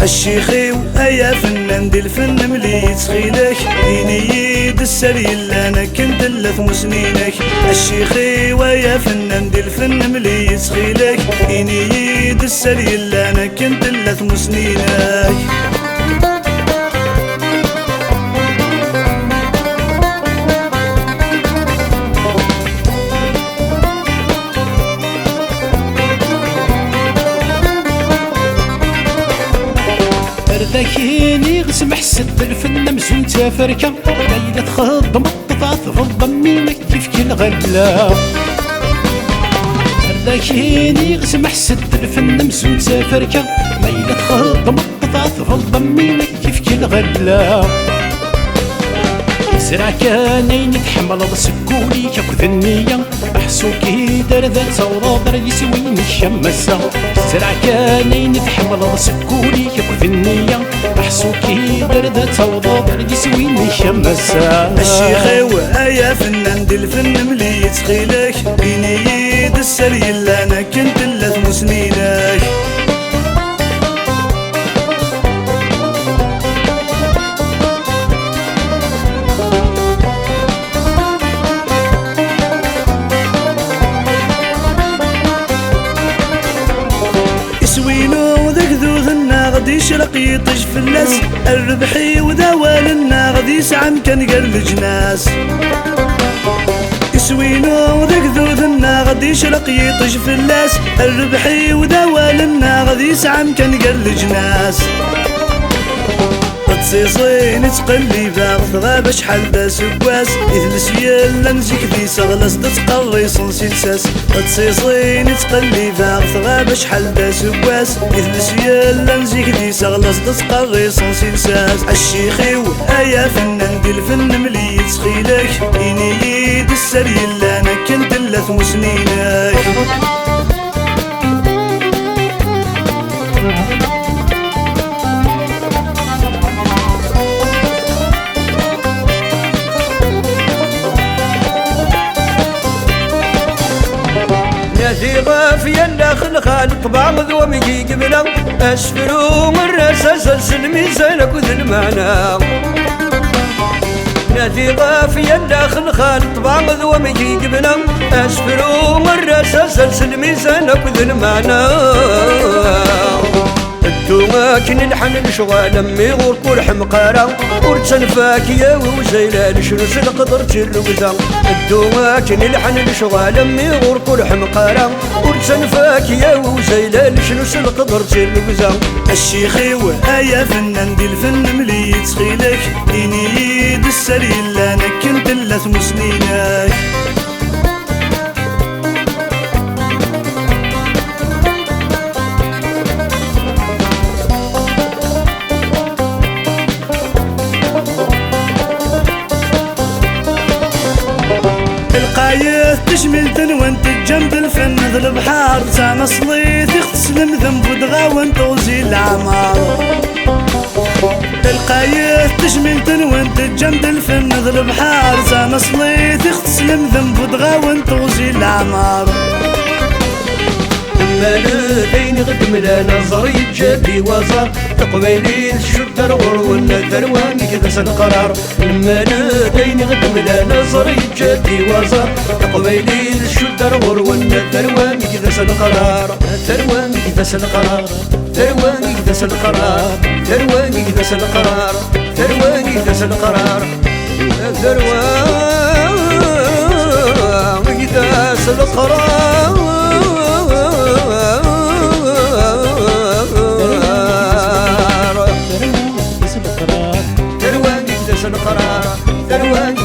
الشيخي ويا فنان دي الفن ملي تخيلك يد السري اللي انا كنت لث مسنينك. الشيخي ويا فنان دي الفن ملي تخيلك يد السري اللي انا كنت لث مسنينك. ذاكيني غسمح سد الفن مزون تافركة ليلة تخضم الطفاط غضم مينك كيف كي الغلا. ذاكيني غسمح سد الفن مزون تافركة ليلة تخضم الطفاط غضم مينك كيف كي الغلا. زرع كان يتحمل سكولي كاكو النية محسوكي دار ذات ثورة يسويني الشمسة. زرع كان يتحمل سكولي كاكو النية محسوكي دار ذات ثورة يسويني الشمسة. الشيخي ويا فنان دي الفن ملي تخيلك بيني يد السري اللي انا كنت لث مسنينك. سوينو ذاك ذوذنا غدي يشرق يطج في الناس الربحي ودوالنا غدي يسعم كان قال الجناس. سوينو ذاك ذوذنا غدي يشرق يطج في الناس الربحي ودوالنا غدي يسعم كان قال الجناس. تصيصين تقلي باغ غاب شحال دا سكواس يثلس يلا نزيك ذي سغلس تتقري صنسيلساس. تصيصين تقلي باغ غاب شحال دا سكواس يثلس يلا نزيك ذي سغلس تتقري صنسيلساس. الشيخي ويا فنان دي الفن ملي تخيلك يد السري اللي انا كنت لث مسنينك. نادي غافيا داخل خال طبع مذوم يجي قبله اسفرو مرة سلسل ميزانك وذ المعنى. نادي غافيا داخل خال طبع مذوم يجي قبله اسفرو مرة سلسل ميزانك وذ المعنى. الدوما كن الحن الشغال امي غور كل حمقاره ورتسنفاك يا وزيلال شنو سنقدر تلوكذا. الدوما كن الحن الشغال امي غور كل حمقاره ورتسنفاك يا وزيلال شنو سنقدر تلوكذا. الشيخي ويا فنان دي الفن ملي تخيلك يد السري اللي انا كنت لث مسنينك. القايث تشمل تنوانت جنب الفن ذا البحار سانا صليت يغتسلم ذنب ودغا وانت وزيل العمار. القايث تشمل تنوانت جنب الفن ذا البحار سانا صليت يغتسلم ذنب ودغا وانت وزيل العمار. بين غدم لا نظر يتجابي وزار تقبيلي الشدر ولا ثرواني كذا سنقرار. لما بين غدم لا نظر يتجابي وزار تقبيلي الشدر ولا ثرواني كذا سنقرار. ثرواني كذا سنقرار ثرواني كذا سنقرار ثرواني كذا سنقرار ثرواني كذا سنقرار ثرواني كذا سنقرار. ثرواني